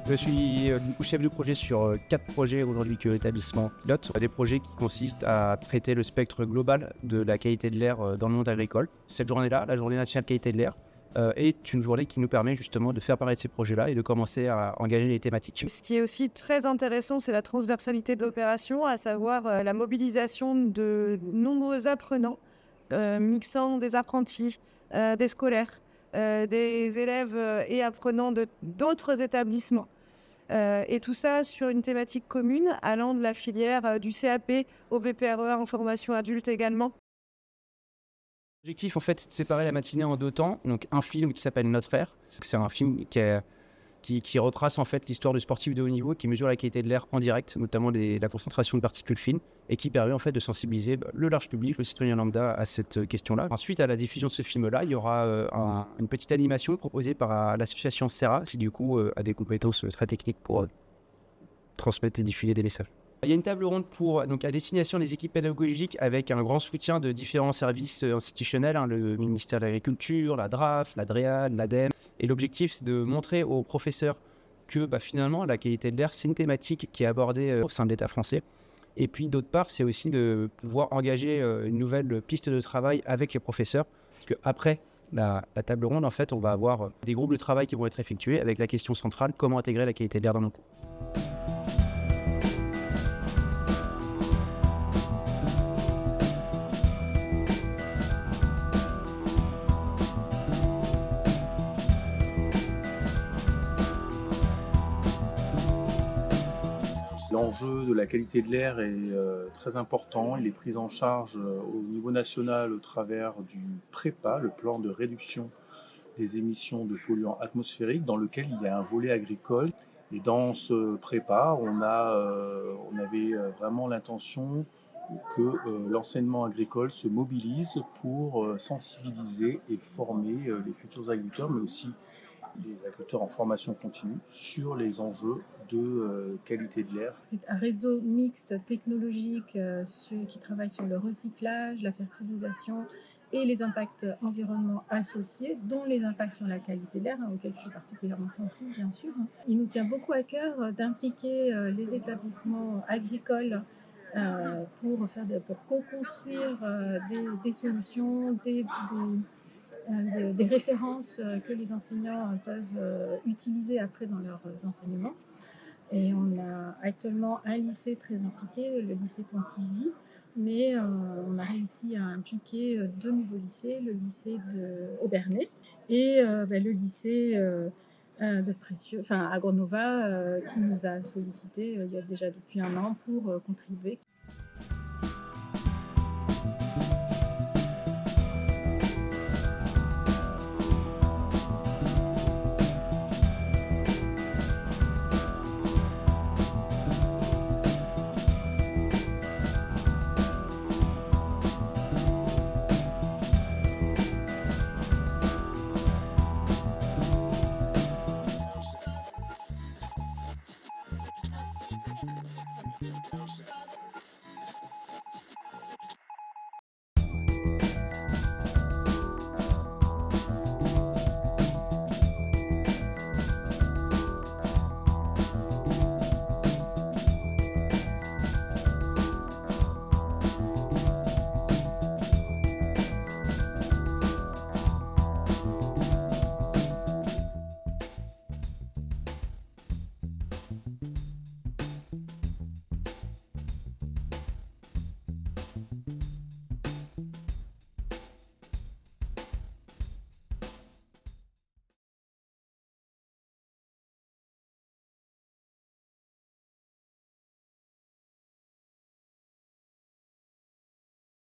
Je suis du coup chef de projet sur 4 projets aujourd'hui que l'établissement pilote. Des projets qui consistent à traiter le spectre global de la qualité de l'air dans le monde agricole. Cette journée-là, la journée nationale qualité de l'air, est une journée qui nous permet justement de faire paraître ces projets-là et de commencer à engager les thématiques. Ce qui est aussi très intéressant, c'est la transversalité de l'opération, à savoir la mobilisation de nombreux apprenants, mixant des apprentis, des scolaires, des élèves et apprenants d'autres établissements. Et tout ça sur une thématique commune, allant de la filière du CAP au BPREA en formation adulte également. L'objectif, en fait, c'est de séparer la matinée en 2 temps. Donc, un film qui s'appelle Notre Air. C'est un film qui retrace en fait l'histoire de sportifs de haut niveau, qui mesure la qualité de l'air en direct, notamment la concentration de particules fines, et qui permet en fait de sensibiliser le large public, le citoyen lambda, à cette question-là. Ensuite, à la diffusion de ce film-là, il y aura une petite animation proposée par l'association Serra, qui du coup a des compétences très techniques pour transmettre et diffuser des messages. Il y a une table ronde donc à destination des équipes pédagogiques avec un grand soutien de différents services institutionnels, le ministère de l'Agriculture, la DRAF, la DREAL, l'ADEME. Et l'objectif, c'est de montrer aux professeurs que finalement, la qualité de l'air, c'est une thématique qui est abordée au sein de l'État français. Et puis d'autre part, c'est aussi de pouvoir engager une nouvelle piste de travail avec les professeurs. Parce qu'après la table ronde, en fait, on va avoir des groupes de travail qui vont être effectués avec la question centrale, comment intégrer la qualité de l'air dans nos cours. L'enjeu de la qualité de l'air est très important. Il est pris en charge au niveau national au travers du PREPA, le plan de réduction des émissions de polluants atmosphériques, dans lequel il y a un volet agricole. Et dans ce PREPA, on avait vraiment l'intention que l'enseignement agricole se mobilise pour sensibiliser et former les futurs agriculteurs, mais aussi les agriculteurs en formation continue sur les enjeux de qualité de l'air. C'est un réseau mixte technologique qui travaille sur le recyclage, la fertilisation et les impacts environnementaux associés, dont les impacts sur la qualité de l'air, auxquels je suis particulièrement sensible, bien sûr. Il nous tient beaucoup à cœur d'impliquer les établissements agricoles pour co-construire des solutions, des références que les enseignants peuvent utiliser après dans leurs enseignements. Et on a actuellement un lycée très impliqué, le lycée Pontivy, mais on a réussi à impliquer 2 nouveaux lycées, le lycée de Aubernais et le lycée à Grenova, qui nous a sollicité il y a déjà depuis 1 an pour contribuer.